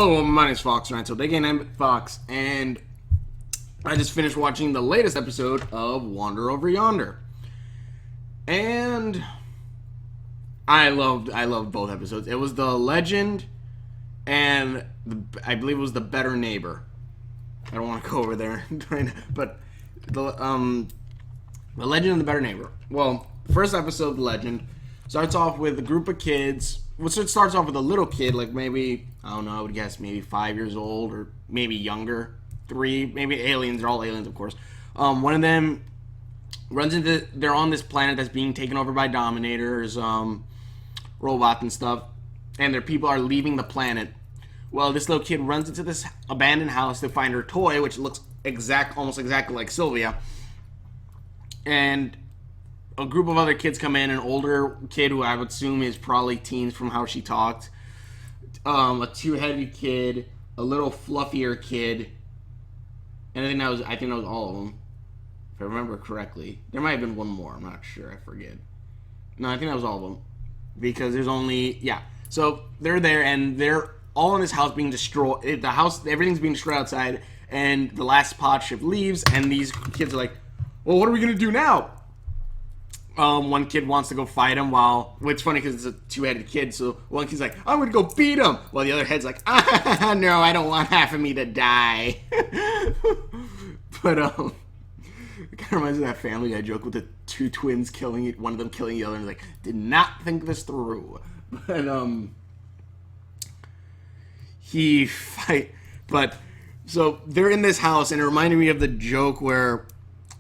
Oh, my name's Fox, right? So big name Fox, and I just finished watching the latest episode of Wander over Yonder, and I loved both episodes. It was the Legend, and I believe it was the Better Neighbor. I don't want to go over there right now, but the Legend and the Better Neighbor. Well, first episode, the Legend starts off with a group of kids. Well, so it starts off with a little kid, like maybe, I don't know, I would guess maybe 5 years old or maybe younger. 3, maybe aliens. They're all aliens, of course. One of them runs into, they're on this planet that's being taken over by Dominators, robots and stuff, and their people are leaving the planet. Well, this little kid runs into this abandoned house to find her toy, which looks almost exactly like Sylvia. And a group of other kids come in, an older kid who I would assume is probably teens from how she talked, a two-headed kid, a little fluffier kid, and I think that was all of them, if I remember correctly. There might have been one more, I'm not sure, I forget. No, I think that was all of them, because there's only, yeah. So they're there, and they're all in this house being destroyed. The house, everything's being destroyed outside, and the last pod ship leaves, and these kids are like, well, what are we going to do now? One kid wants to go fight him well, it's funny because it's a two-headed kid, so one kid's like, I'm going to go beat him, while the other head's like, no, I don't want half of me to die. But, it kind of reminds me of that Family Guy joke with the two twins killing it, one of them killing the other, and like, did not think this through. But, so, they're in this house, and it reminded me of the joke where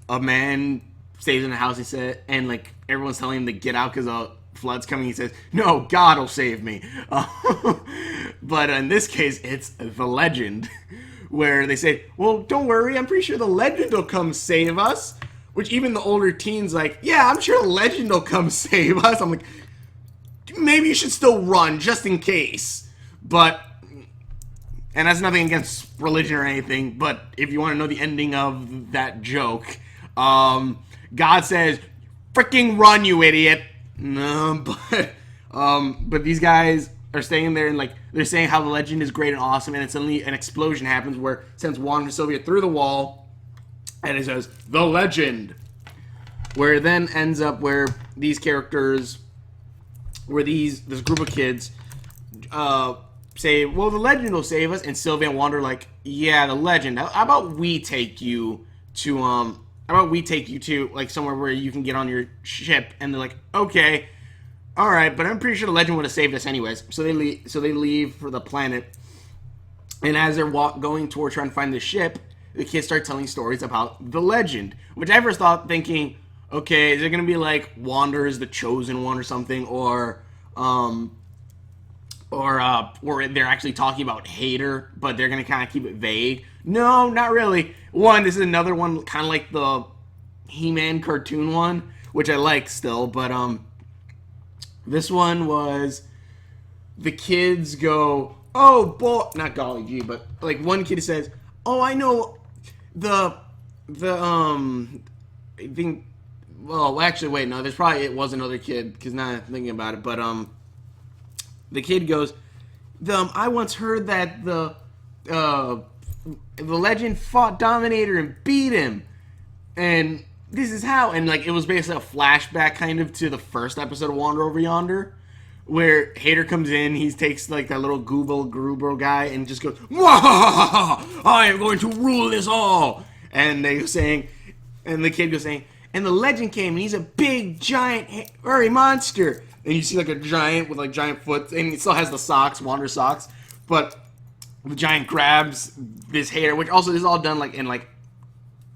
a man stays in the house, he said, and like everyone's telling him to get out because a flood's coming. He says, no, God will save me. But in this case, it's the Legend, where they say, well, don't worry, I'm pretty sure the Legend will come save us. Which even the older teens like, yeah, I'm sure the Legend will come save us. I'm like, maybe you should still run just in case. But, and that's nothing against religion or anything, but if you want to know the ending of that joke, God says, freaking run, you idiot. No, but these guys are staying there and like, they're saying how the Legend is great and awesome, and then suddenly an explosion happens where it sends Wander and Sylvia through the wall, and it says, the Legend. Where it then ends up where these characters, where this group of kids, say, well, the Legend will save us, and Sylvia and Wander are like, yeah, the Legend. How about we take you to, like, somewhere where you can get on your ship? And they're like, okay, all right, but I'm pretty sure the Legend would have saved us anyways. So they leave for the planet. And as they're going toward trying to find the ship, the kids start telling stories about the Legend, which I first thought thinking, okay, is it going to be like Wander is the chosen one or something, or they're actually talking about Hater, but they're going to kind of keep it vague. No, not really. One, this is another one, kind of like the He-Man cartoon one, which I like still, but this one was, the kids go, oh, boy, not golly gee, but like one kid says, oh, I know I think, well, actually, wait, no, it was another kid, because now I'm thinking about it, but the kid goes, I once heard that the Legend fought Dominator and beat him, and this is how, and like it was basically a flashback kind of to the first episode of Wander Over Yonder, where Hater comes in, he takes like that little Gruber guy and just goes, I am going to rule this all, and the kid goes saying, and the Legend came, and he's a big, giant, hairy monster. And you see like a giant with like giant foot, and it still has the socks, Wander socks, but the giant grabs this Hater, which also is all done like in like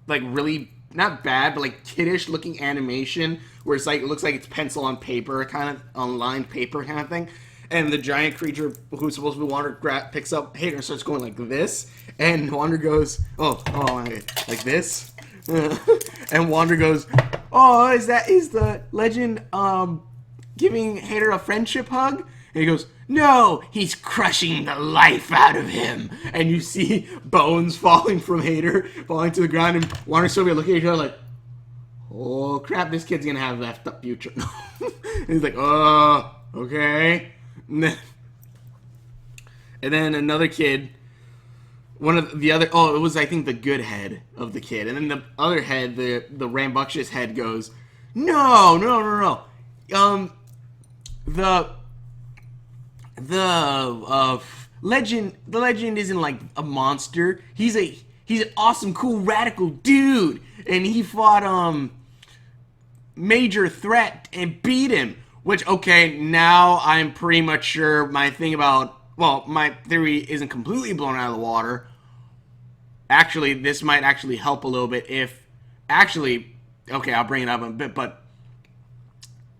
really not bad, but like kiddish looking animation, where it's like, it looks like it's pencil on paper, kind of on lined paper kind of thing. And the giant creature who's supposed to be Wander picks up Hater and starts going like this, and Wander goes, oh, like this, and Wander goes, oh, is the Legend giving Hater a friendship hug? And he goes, no, he's crushing the life out of him. And you see bones falling from Hater, falling to the ground, and Wander and Sylvia look at each other like, oh crap, this kid's gonna have a left up future. And he's like, oh, okay. And then another kid, one of the other, oh, it was, I think, the good head of the kid. And then the other head, the rambunctious head goes, no. The legend isn't like a monster. He's an awesome, cool, radical dude. And he fought, Major Threat and beat him. Which, okay, now I'm pretty much sure my theory isn't completely blown out of the water. Actually, this might actually help a little bit okay, I'll bring it up in a bit, but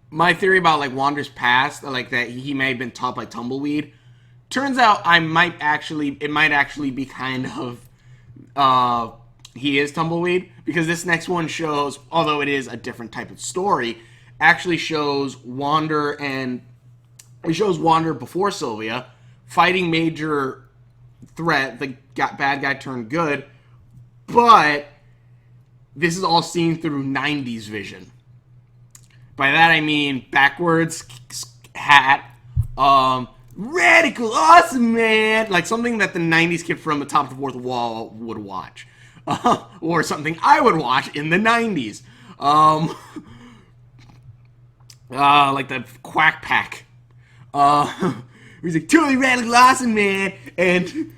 my theory about, like, Wander's past, like, that he may have been taught by Tumbleweed, turns out it might actually be kind of, he is Tumbleweed, because this next one shows, although it is a different type of story, actually shows Wander before Sylvia fighting Major Threat, the bad guy turned good, but this is all seen through 90s vision. By that I mean backwards hat, radical, awesome, man, like something that the 90s kid from the top of the fourth wall would watch, or something I would watch in the 90s. Like the Quack Pack. He's like, totally radical, awesome, man. And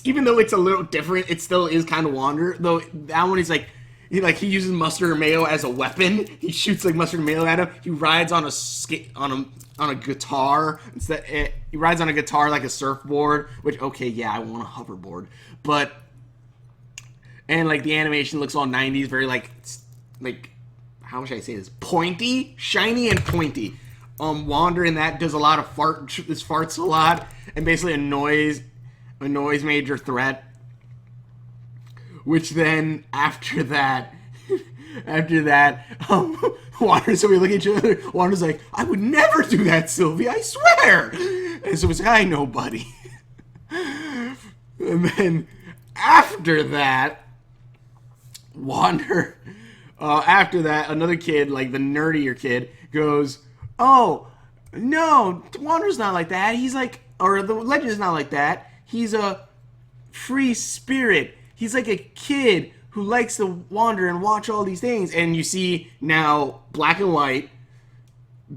even though it's a little different, it still is kind of Wander. Though that one is like, he uses mustard and mayo as a weapon. He shoots like mustard and mayo at him. He rides on a guitar. He rides on a guitar like a surfboard. Which, okay, yeah, I want a hoverboard. But, and like the animation looks all 90s, very like how should I say this? Pointy, shiny, and pointy. Wander in that does a lot of farts a lot, and basically annoys Major Threat. Which then after that, Wander and Sylvia look at each other. Wander's like, I would never do that, Sylvia, I swear. And Sylvia's like, I know, buddy. And then after that, Wander. After that, another kid, like the nerdier kid, goes, oh, no, Wander's not like that. He's like, or the legend's not like that. He's a free spirit. He's like a kid who likes to wander and watch all these things. And you see now black and white,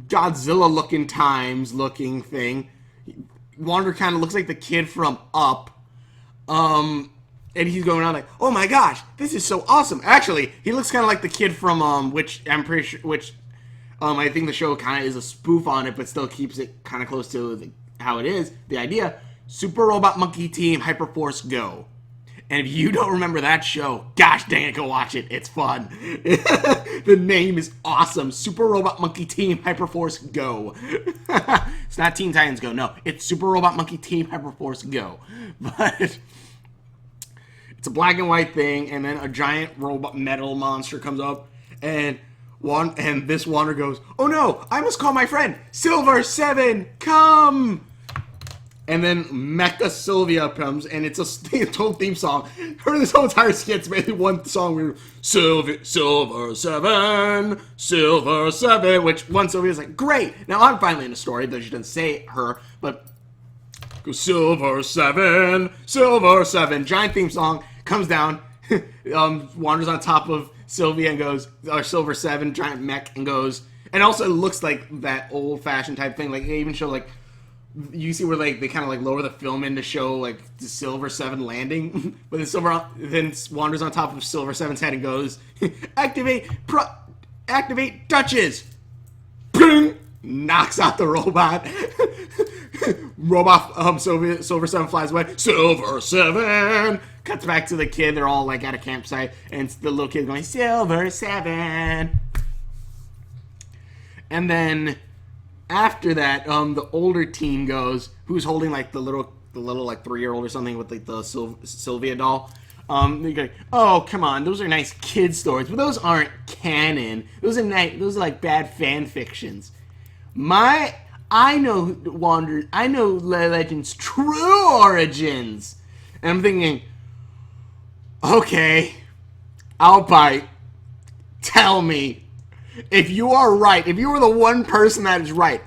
Godzilla-looking times-looking thing. Wander kind of looks like the kid from Up. And he's going on like, oh my gosh, this is so awesome. Actually, he looks kind of like the kid from, which I'm pretty sure, I think the show kind of is a spoof on it, but still keeps it kind of close to how it is. The idea, Super Robot Monkey Team Hyperforce Go. And if you don't remember that show, gosh dang it, go watch it. It's fun. The name is awesome. Super Robot Monkey Team Hyperforce Go. It's not Teen Titans Go, no. It's Super Robot Monkey Team Hyperforce Go. But it's a black and white thing, and then a giant robot metal monster comes up, and this Wander goes, oh no, I must call my friend, Silver 7, come! And then Mecha Sylvia comes, and it's a total theme song. Heard this whole entire skit's basically one song where Silver 7, Silver 7, which one Sylvia's like, great! Now I'm finally in the story, though she doesn't say her, but Silver 7, giant theme song, comes down, wanders on top of Sylvia and goes, Silver 7, giant mech, and goes, and also it looks like that old-fashioned type thing, like they even show like, you see where like they kind of like lower the film in to show like the Silver 7 landing, but then wanders on top of Silver 7's head and goes, activate touches, boom, knocks out the robot. Silver 7 flies away. Silver 7 cuts back to the kid. They're all like at a campsite, and the little kid going Silver 7. And then after that, the older teen goes, who's holding like the little like 3-year-old or something with like the Sylvia doll. They go, oh come on, those are nice kid stories, but those aren't canon. Those are like bad fan fictions. I know Wander. I know Legend's true origins. And I'm thinking, okay, I'll bite. Tell me. If you are right, if you are the one person that is right,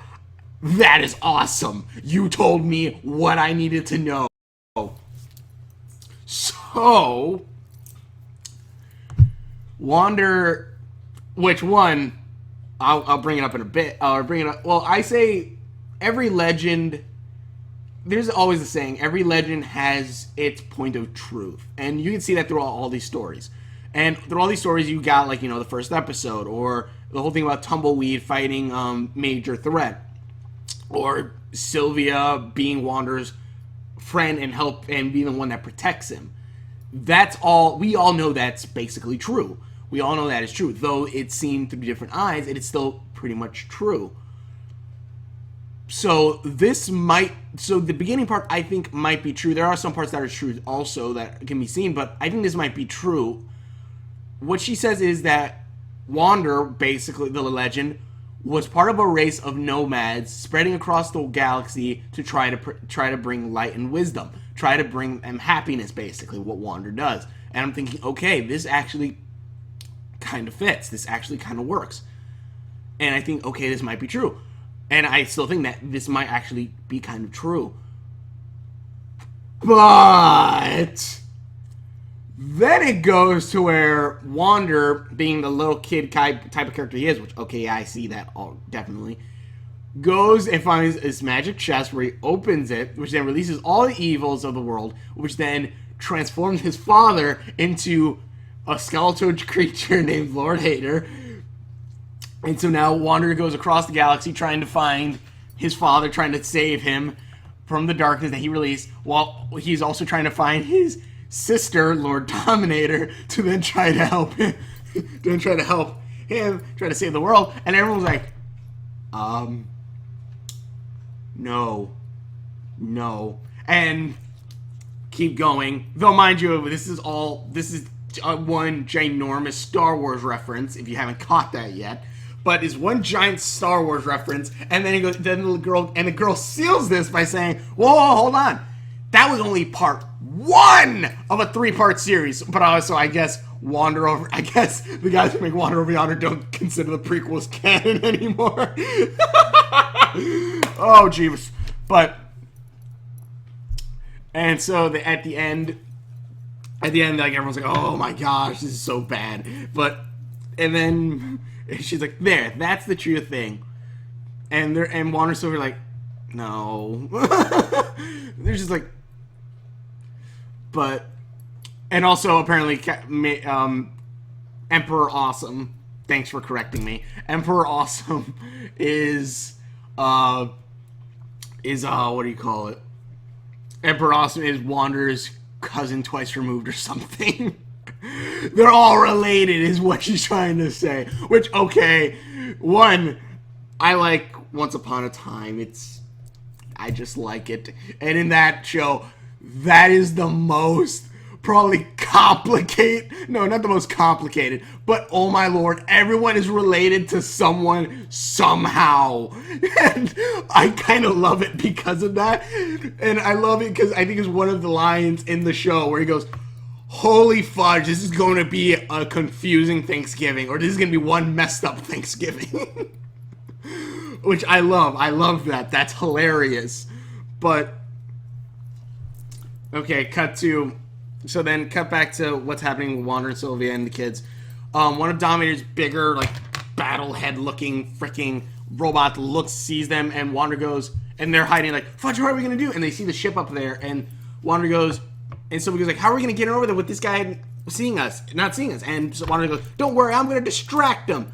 That is awesome. You told me what I needed to know. So, Wander, which one? I'll bring it up in a bit. I'll bring it up. Well, I say every legend. There's always the saying, every legend has its point of truth. And you can see that through all these stories. And through all these stories, you got, like, the first episode, or the whole thing about Tumbleweed fighting Major Threat, or Sylvia being Wander's friend and help and being the one that protects him. That's all. We all know that's basically true. We all know that is true. Though it's seen through different eyes, it is still pretty much true. So the beginning part I think might be true. There are some parts that are true also that can be seen, but I think this might be true. What she says is that Wander, basically the legend, was part of a race of nomads spreading across the galaxy to try to bring light and wisdom, try to bring them happiness, basically what Wander does. And I'm thinking, okay, this actually kind of fits. This actually kind of works. And I think, okay, this might be true. And I still think that this might actually be kind of true. But then it goes to where Wander, being the little kid type of character he is, which, okay, yeah, I see that all definitely, goes and finds this magic chest where he opens it, which then releases all the evils of the world, which then transforms his father into a skeletal creature named Lord Hater. And so now Wander goes across the galaxy trying to find his father, trying to save him from the darkness that he released, while he's also trying to find his sister, Lord Dominator, to then try to help him, try to save the world. And everyone's like, no, and keep going. Though, mind you, this is one ginormous Star Wars reference, if you haven't caught that yet. But it's one giant Star Wars reference, and then the girl seals this by saying, "Whoa, hold on, that was only part 1 of a 3-part series." But also, I guess the guys who make Wander Over Yonder don't consider the prequels canon anymore. Oh, jeez. And so at the end, like, everyone's like, "Oh my gosh, this is so bad." And then she's like, "There, that's the true thing." And Wander's over like, "No." They're just like, and also apparently, Emperor Awesome. Thanks for correcting me. Emperor Awesome is what do you call it? Emperor Awesome is Wander's cousin twice removed or something. They're all related is what she's trying to say. Which, okay, one, I like Once Upon a Time. I just like it. And in that show, that is the most probably complicated. No, not the most complicated, but oh my lord, everyone is related to someone somehow. And I kind of love it because of that. And I love it because I think it's one of the lines in the show where he goes, "Holy fudge, this is going to be a confusing Thanksgiving," or "This is going to be one messed up Thanksgiving." Which I love. I love that. That's hilarious. But, okay, cut back to what's happening with Wander and Sylvia and the kids. One of Dominator's bigger, like, battle head looking freaking robot sees them, and Wander goes, and they're hiding, like, "Fudge, what are we going to do?" And they see the ship up there, and Wander goes, and Sylvia goes like, "How are we going to get over there with this guy not seeing us?" And so Wander goes, "Don't worry, I'm going to distract him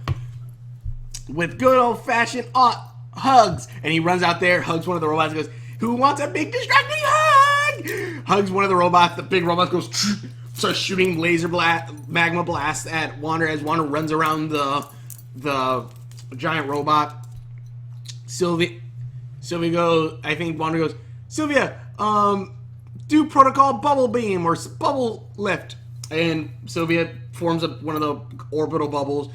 with good old-fashioned hugs." And he runs out there, hugs one of the robots, and goes, "Who wants a big distracting hug?" Hugs one of the robots. The big robot goes, starts shooting magma blasts at Wander as Wander runs around the giant robot. Sylvia goes, I think Wander goes, "Sylvia, do protocol bubble beam or bubble lift." And Sylvia forms up one of the orbital bubbles.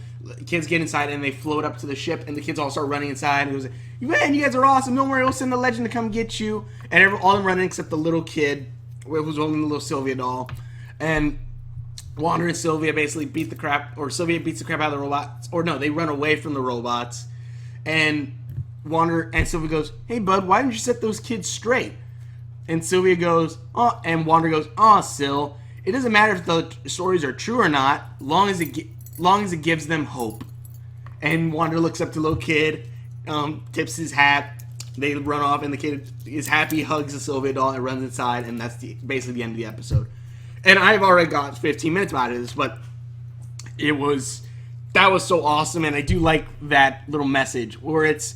Kids get inside and they float up to the ship, and the kids all start running inside. And it was, "Man, you guys are awesome. Don't worry, we'll send the legend to come get you." And all of them running except the little kid, who's holding the little Sylvia doll. And Wander and Sylvia basically Sylvia beats the crap out of the robots. Or no, they run away from the robots. And Wander and Sylvia goes, "Hey, bud, why didn't you set those kids straight?" And Sylvia goes, "Oh," and Wander goes, "Oh, Syl, it doesn't matter if the stories are true or not, long as it gives them hope." And Wander looks up to the little kid, tips his hat. They run off, and the kid is happy, hugs the Sylvia doll, and runs inside, and that's basically the end of the episode. And I've already got 15 minutes about this, but that was so awesome, and I do like that little message where it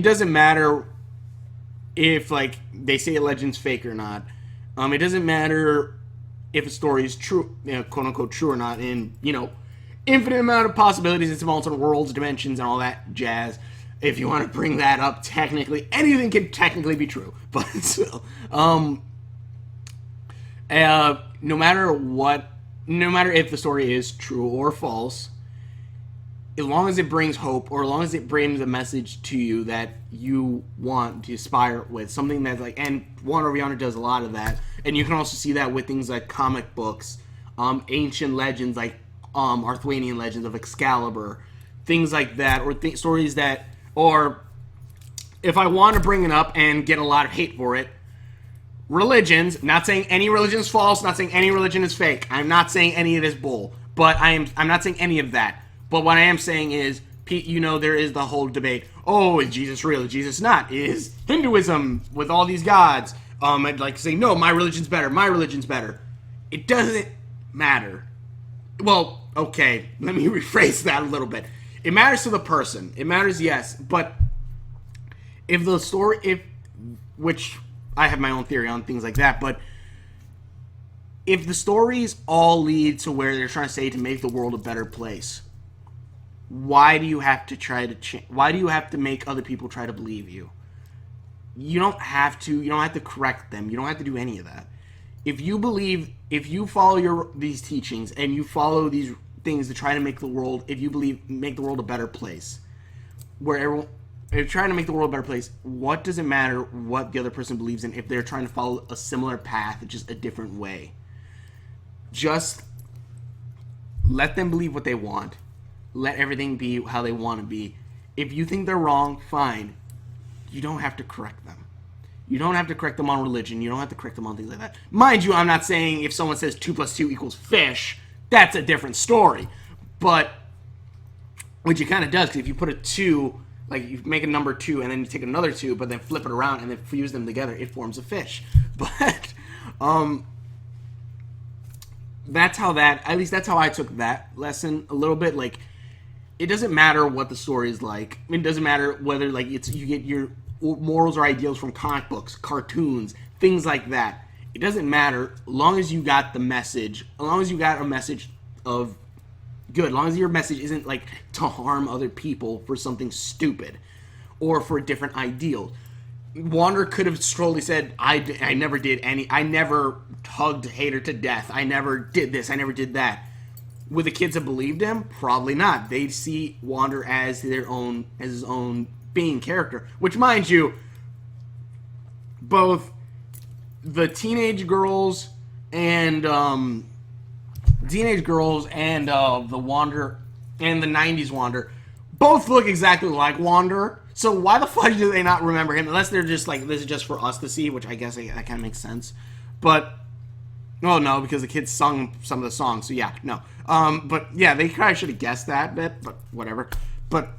doesn't matter if, like, they say a legend's fake or not. It doesn't matter if a story is true, quote unquote true or not, in, infinite amount of possibilities into alternate worlds, dimensions, and all that jazz. If you want to bring that up, technically, anything can technically be true. But still, no matter if the story is true or false, as long as it brings hope, or as long as it brings a message to you that you want to aspire with, something that's like, and Wander Over Yonder does a lot of that, and you can also see that with things like comic books, ancient legends like Arthurian legends of Excalibur, things like that, or stories that, or if I want to bring it up and get a lot of hate for it, religions, not saying any religion is false, not saying any religion is fake, I'm not saying any of this bull, but I'm not saying any of that. But what I am saying is, there is the whole debate. Oh, is Jesus real? Is Jesus not? Is Hinduism with all these gods? I'd like to say, no, my religion's better. My religion's better. It doesn't matter. Well, okay, let me rephrase that a little bit. It matters to the person. It matters, yes. But if the story, which I have my own theory on things like that, but if the stories all lead to where they're trying to say to make the world a better place, why do you have to why do you have to make other people try to believe you? You don't have to correct them. You don't have to do any of that. If you follow these teachings and you follow these things to try to make the world, make the world a better place, if you're trying to make the world a better place, what does it matter what the other person believes in if they're trying to follow a similar path, just a different way? Just let them believe what they want. Let everything be how they want to be. If you think they're wrong, fine. You don't have to correct them. You don't have to correct them on religion. You don't have to correct them on things like that. Mind you, I'm not saying if someone says 2 + 2 = fish, that's a different story. But, which it kind of does, because if you put a 2, like you make a number 2 and then you take another 2, but then flip it around and then fuse them together, it forms a fish. But, that's how I took that lesson a little bit. Like, it doesn't matter what the story is like. It doesn't matter whether, like, you get your morals or ideals from comic books, cartoons, things like that. It doesn't matter, as long as you got the message, as long as you got a message of good, as long as your message isn't, like, to harm other people for something stupid or for a different ideal. Wander could have strongly said, I never hugged Hater to death. I never did this. I never did that. Would the kids have believed him? Probably not. They'd see Wander as his own being character. Which, mind you, both the teenage girls and the Wander and the 90s Wander both look exactly like Wander. So why the fuck do they not remember him? Unless they're just like, this is just for us to see, which I guess that kind of makes sense. But, oh no, because the kids sung some of the songs, so yeah, no. But yeah, they probably should have guessed that bit, but whatever. But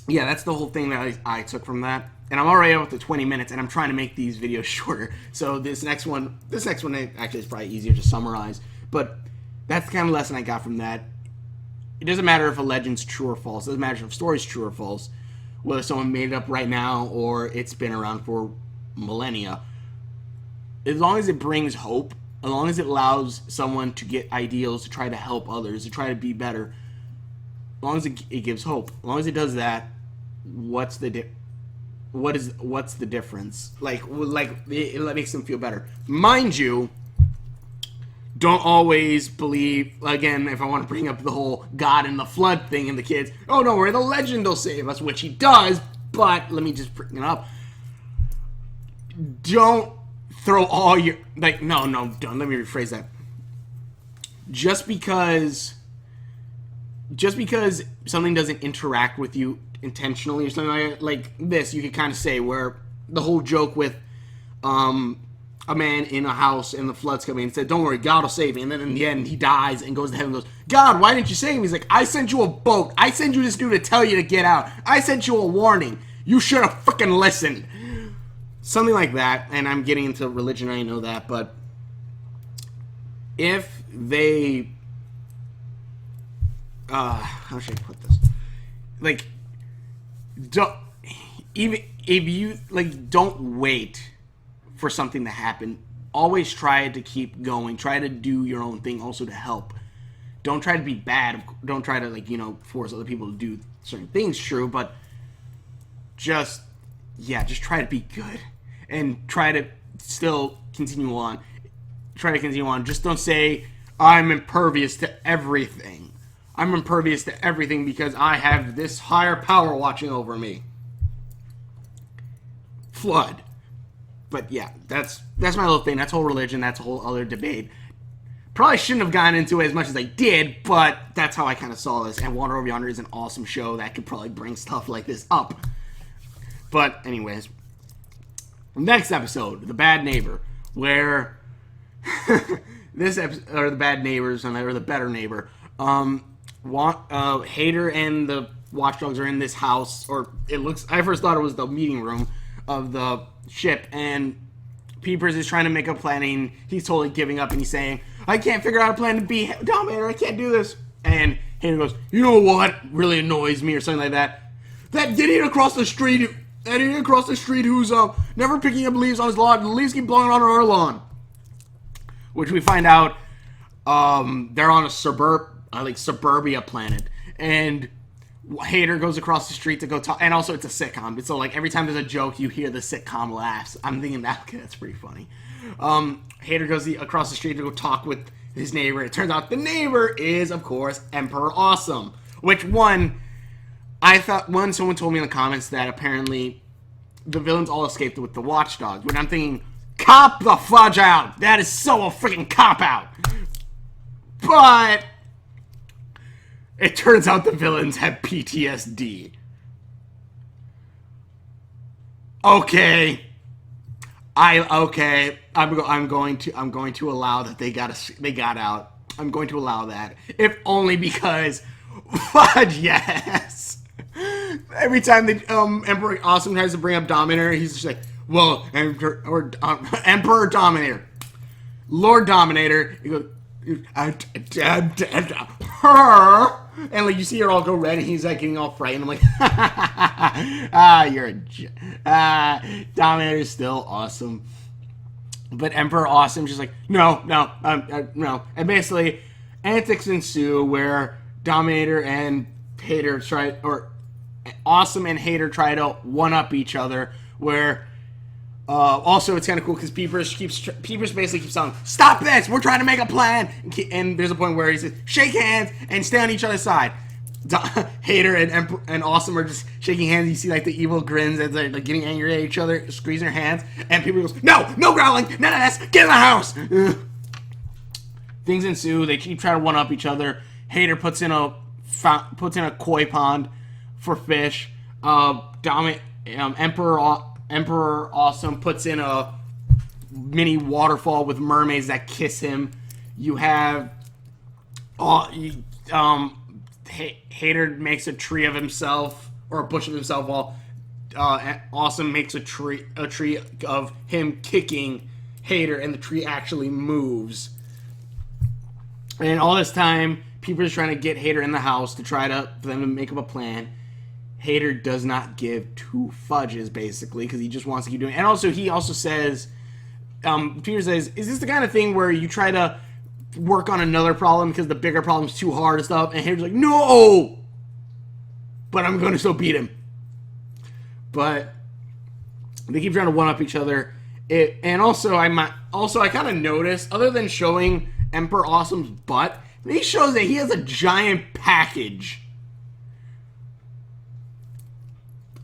yeah, that's the whole thing that I took from that. And I'm already up to 20 minutes, and I'm trying to make these videos shorter. So this next one actually is probably easier to summarize. But that's the kind of lesson I got from that. It doesn't matter if a legend's true or false. It doesn't matter if a story's true or false. Whether someone made it up right now or it's been around for millennia. As long as it brings hope, as long as it allows someone to get ideals, to try to help others, to try to be better, as long as it gives hope, as long as it does that, what's the difference? Like it makes them feel better. Mind you, don't always believe, again, if I want to bring up the whole God and the flood thing and the kids, oh, don't worry, the legend will save us, which he does, but let me just bring it up. Don't throw all your, like, no, don't, let me rephrase that. Just because something doesn't interact with you intentionally or something like this. You could kind of say where the whole joke with a man in a house and the flood's coming and said, "Don't worry, God will save me." And then in the end, he dies and goes to heaven and goes, "God, why didn't you save me?" He's like, "I sent you a boat. I sent you this dude to tell you to get out. I sent you a warning. You should have freaking listened." Something like that. And I'm getting into religion, I know that, but if they how should I put this? Like, don't, even if you, like, don't wait for something to happen. Always try to keep going. Try to do your own thing also to help. Don't try to be bad. Don't try to, like, force other people to do certain things, true, but just try to be good. And try to still continue on. Try to continue on. Just don't say, "I'm impervious to everything. I'm impervious to everything because I have this higher power watching over me." Flood. But yeah, that's my little thing. That's whole religion. That's a whole other debate. Probably shouldn't have gotten into it as much as I did, but that's how I kind of saw this. And Water Over Yonder is an awesome show that could probably bring stuff like this up. But anyways, next episode, The Bad Neighbor, where this episode, or The Bad Neighbors, or The Better Neighbor, Hader and the Watchdogs are in this house, or it looks, I first thought it was the meeting room of the ship, and Peepers is trying to make a plan, and he's totally giving up, and he's saying, "I can't figure out a plan to be Dominator, I can't do this." And Hader goes, "You know what really annoys me," or something like that. That idiot across the street who's never picking up leaves on his lawn, and the leaves keep blowing on our lawn. Which we find out they're on a suburbia planet, and Hader goes across the street to go talk, and also it's a sitcom. So like every time there's a joke, you hear the sitcom laughs. I'm thinking that's pretty funny. Hader goes across the street to go talk with his neighbor. It turns out the neighbor is, of course, Emperor Awesome. Which someone told me in the comments that apparently the villains all escaped with the Watchdogs. Which I'm thinking, cop the fudge out. That is so a freaking cop out. But it turns out the villains have PTSD. Okay. I'm going to allow that they got out. I'm going to allow that. If only because fudge, yes. Every time the Emperor Awesome tries to bring up Dominator, he's just like, "Well, Emperor Dominator, Lord Dominator." He goes, her, and like you see her all go red, and he's like getting all frightened. I'm like, you're a Dominator's still awesome, but Emperor Awesome just like no, and basically antics ensue where Dominator and Hader Awesome and Hader try to one up each other. Where also, it's kind of cool because Peepers basically keeps telling him, "Stop this! We're trying to make a plan!" And there's a point where he says, "Shake hands and stay on each other's side." Hader and Awesome are just shaking hands. You see like the evil grins as they're like getting angry at each other, squeezing their hands. And Peepers goes, "No growling! None of this! Get in the house!" Things ensue. They keep trying to one up each other. Hader puts in a koi pond for fish. Emperor Awesome puts in a mini waterfall with mermaids that kiss him. You have Hader makes a tree of himself, or a bush of himself, while Awesome makes a tree of him kicking Hader, and the tree actually moves. And all this time, people are trying to get Hader in the house for them to make up a plan. Hader does not give two fudges, basically, because he just wants to keep doing it. And also, he also says, Peter says, "Is this the kind of thing where you try to work on another problem because the bigger problem's too hard and stuff?" And Hader's like, "No! But I'm going to still beat him." But they keep trying to one-up each other. And also, I kind of noticed, other than showing Emperor Awesome's butt, he shows that he has a giant package.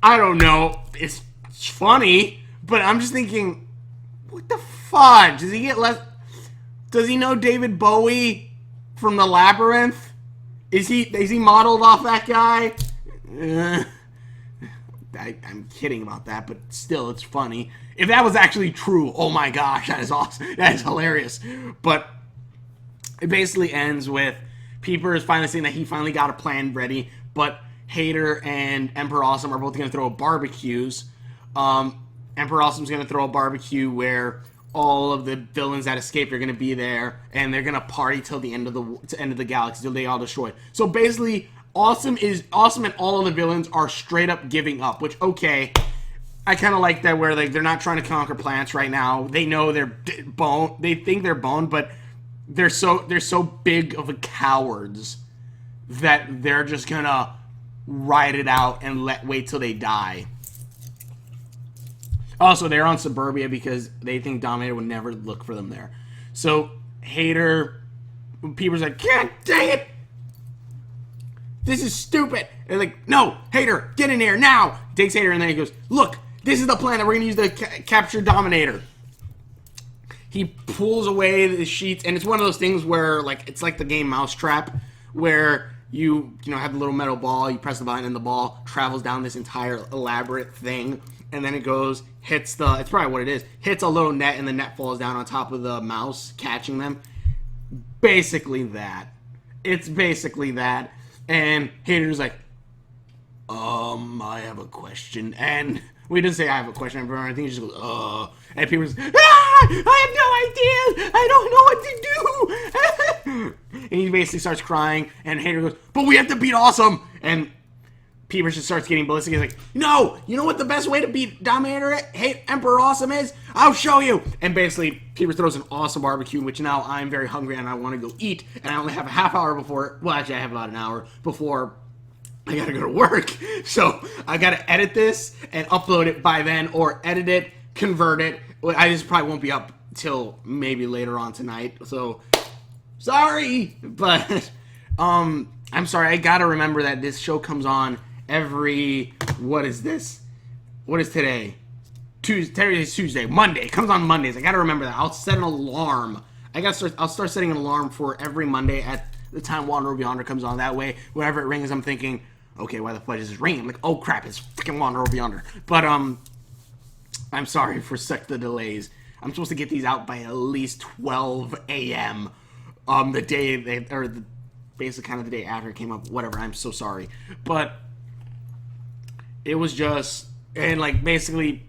I don't know. It's funny, but I'm just thinking, what the fudge? Does he get less? Does he know David Bowie from The Labyrinth? Is he modeled off that guy? I'm kidding about that, but still, it's funny. If that was actually true, oh my gosh, that is awesome. That is hilarious. But it basically ends with Peeper is finally saying that he finally got a plan ready, but Hater and Emperor Awesome are both going to throw barbecues. Emperor Awesome's going to throw a barbecue where all of the villains that escaped are going to be there, and they're going to party till the end of the galaxy, till they all destroy. So basically, Awesome and all of the villains are straight up giving up, which, okay, I kind of like that, where they're not trying to conquer planets right now. They know they're boned. They think they're boned, but they're so big of a cowards that they're just gonna ride it out and wait till they die. Also, they're on Suburbia because they think Dominator would never look for them there. So Hater, Peeper's like, God dang it! This is stupid. They're like, no, Hater, get in here now. He takes Hater and then he goes, look, this is the plan that we're gonna use to capture Dominator. He pulls away the sheets, and it's one of those things where, like, it's like the game Mousetrap, where you have the little metal ball, you press the button, and the ball travels down this entire elaborate thing, and then it goes, it's probably what it is, hits a little net, and the net falls down on top of the mouse, catching them. Basically that. It's basically that. And Hater's like, I have a question, and we didn't say I have a question, I think he just goes, and Peter's, I have no idea, I don't know what to do, and he basically starts crying, and Hater goes, but we have to beat Awesome, and Peter just starts getting ballistic. He's like, no, you know what the best way to beat Dominator, Emperor Awesome is? I'll show you. And basically, Peter throws an awesome barbecue, which now I'm very hungry and I want to go eat. And I only have a half hour before, well, actually I have about an hour before I gotta go to work. So I gotta edit this and upload it by then, or edit it, convert it. I just probably won't be up till maybe later on tonight. So sorry, but I'm sorry. I gotta remember that this show comes on every, what is this? What is today? Tuesday. Monday. It comes on Mondays. I gotta remember that. I'll set an alarm. I'll start setting an alarm for every Monday at the time Wander Over Yonder comes on. That way, whenever it rings, I'm thinking, okay, why the fudge is this ringing? I'm like, oh crap, it's freaking Wander Over Yonder. But I'm sorry for the delays. I'm supposed to get these out by at least 12 a.m. The day basically kind of the day after it came up. Whatever. I'm so sorry, but it was just, and like basically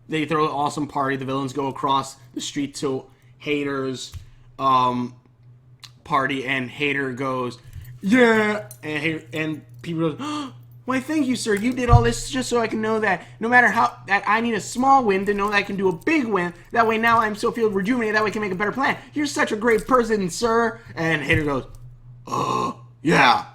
they throw an awesome party. The villains go across the street to Hater's party, and Hater goes, yeah, and people goes, oh, why thank you, sir. You did all this just so I can know that no matter how, that I need a small win to know that I can do a big win. That way now I'm so feel rejuvenated, that way I can make a better plan. You're such a great person, sir. And Hater goes, yeah.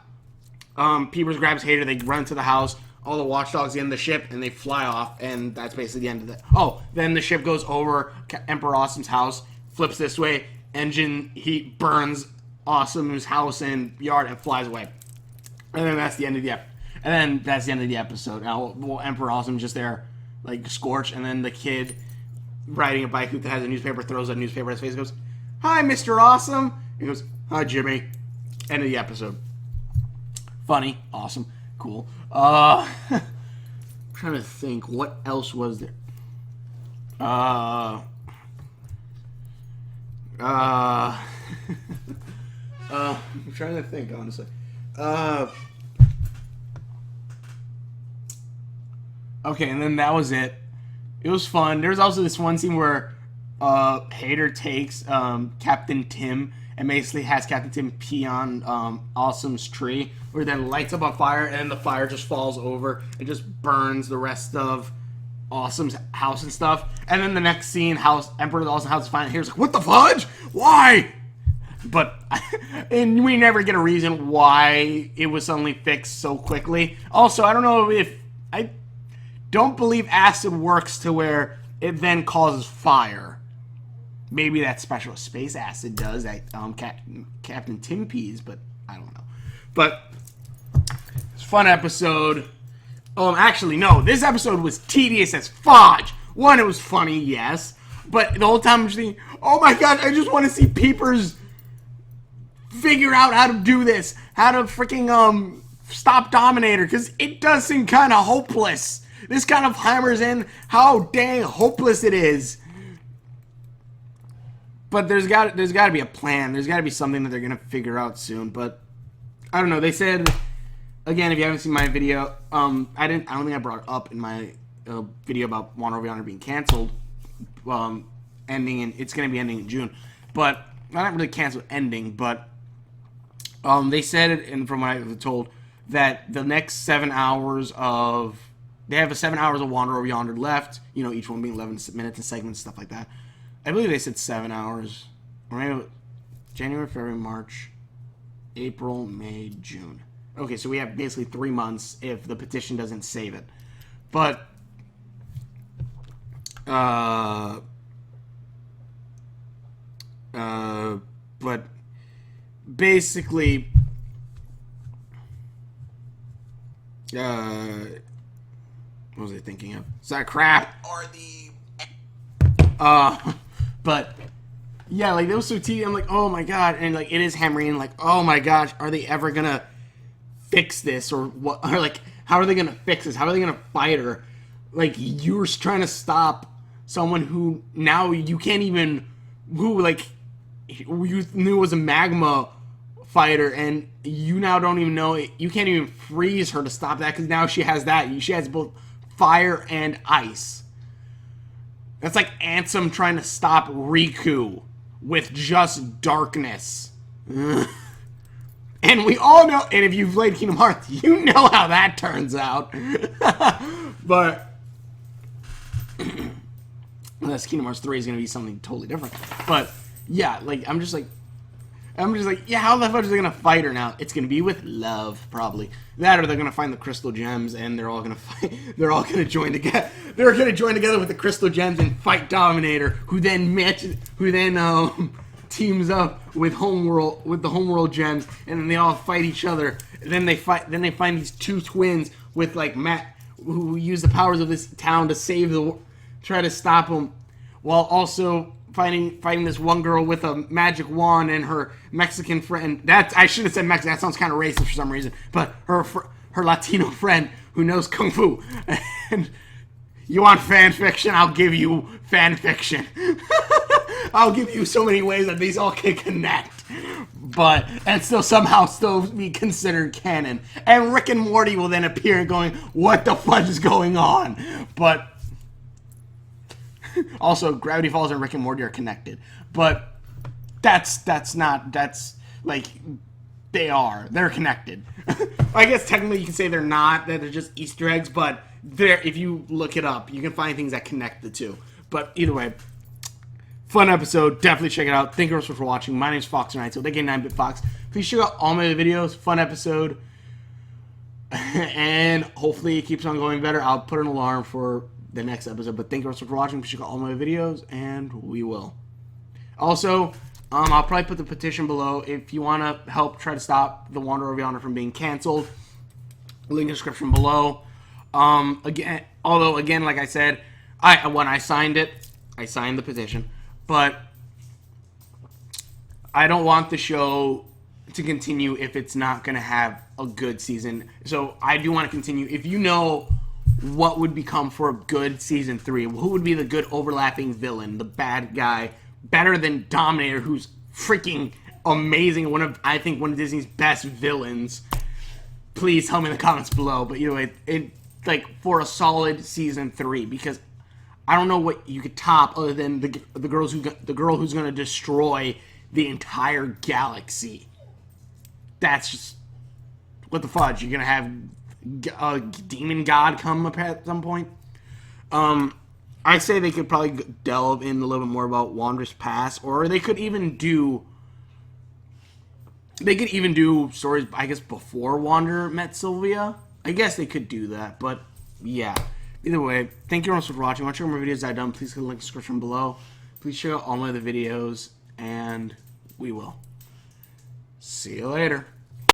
Peepers grabs Hater, they run to the house. All the watchdogs get in the ship, and they fly off, and that's basically the end of it. Oh, then the ship goes over Emperor Awesome's house, flips this way, engine heat burns Awesome's house and yard, and flies away. And then that's the end of the episode. Now, Emperor Awesome just there, like, scorched, and then the kid riding a bike that has a newspaper throws a newspaper at his face and goes, hi, Mr. Awesome. He goes, hi, Jimmy. End of the episode. Funny, awesome, cool. I'm trying to think, what else was there? I'm trying to think, honestly. Okay, and then that was it. It was fun. There's also this one scene where Hater takes Captain Tim and basically has Captain Tim pee on Awesome's tree, where then lights up on fire, and then the fire just falls over and just burns the rest of Awesome's house and stuff. And then the next scene, Emperor Awesome house is fine. Here's like, what the fudge? Why? But and we never get a reason why it was suddenly fixed so quickly. Also, I don't know if I don't believe acid works to where it then causes fire. Maybe that special space acid does that Captain Tim pees, but I don't know. But it's a fun episode. Actually, no. This episode was tedious as fudge. One, it was funny, yes. But the whole time I'm just thinking, oh my god, I just want to see Peepers figure out how to do this. How to freaking stop Dominator. Because it does seem kind of hopeless. This kind of hammers in how dang hopeless it is. But there's got to be a plan. There's got to be something that they're gonna figure out soon. But I don't know. They said, again, if you haven't seen my video, I don't think I brought it up in my video about Wonder Yonder being canceled, it's gonna be ending in June, but not really canceled, ending. But they said, and from what I was told, that the next 7 hours of they have 7 hours of Wander Over Yonder left. You know, each one being 11 minutes and segments, stuff like that. I believe they said 7 hours, or maybe January, February, March, April, May, June. Okay, so we have basically 3 months if the petition doesn't save it. But basically, what was I thinking of? Is that crap? Or but yeah, like, that was so tedious. I'm like, oh my god, and like, it is hammering, like, oh my gosh, are they ever gonna fix this, or what? Or like, how are they gonna fix this? How are they gonna fight her? Like, you were trying to stop someone who now you can't even, who like you knew was a magma fighter, and you now don't even know it. You can't even freeze her to stop that, because now she has that. She has both fire and ice. That's like Ansem trying to stop Riku with just darkness. And we all know, and if you've played Kingdom Hearts, you know how that turns out. But unless Kingdom Hearts 3 is going to be something totally different. But yeah, like, I'm just like, yeah, how the fuck are they gonna fight her now? It's gonna be with love, probably. That, or they're gonna find the crystal gems, and they're all gonna fight. They're all gonna join together. They're gonna join together with the crystal gems and fight Dominator, who then teams up with the Homeworld gems, and then they all fight each other. And then they find these two twins with like Matt, who use the powers of this town to try to stop them, while also fighting this one girl with a magic wand and her Mexican friend. I should have said Mexican. That sounds kind of racist for some reason. But her Latino friend who knows kung fu. And you want fan fiction? I'll give you fan fiction. I'll give you so many ways that these all can connect, and still be considered canon. And Rick and Morty will then appear going, "What the fudge is going on?" But also, Gravity Falls and Rick and Morty are connected, but that's like, they're connected. I guess technically you can say they're not, that they're just Easter eggs, but if you look it up, you can find things that connect the two. But either way, fun episode, definitely check it out. Thank you so much for watching. My name is Fox Knight, so aka 9-Bit Fox. Please check out all my other videos. Fun episode, and hopefully it keeps on going better. I'll put an alarm for the next episode, but thank you so much for watching. Please check out all my videos, and we will. Also, I'll probably put the petition below if you want to help try to stop the Wander Over Yonder from being canceled. Link in the description below. Again, like I said, when I signed the petition, but I don't want the show to continue if it's not going to have a good season. So I do want to continue. If you know what would become for a good season 3, who would be the good overlapping villain, the bad guy, better than Dominator, who's freaking amazing, I think one of Disney's best villains, please tell me in the comments below. But either way, for a solid season 3, because I don't know what you could top other than the girl who's gonna destroy the entire galaxy. That's just, what the fudge? You're gonna have a demon god come up at some point. I say they could probably delve in a little bit more about Wander's past, or they could even do stories, I guess, before Wander met Sylvia. I guess they could do that, but yeah. Either way, thank you very much for watching. Want to check out more videos I've done, please click the link in the description below. Please check out all my other videos, and we will see you later.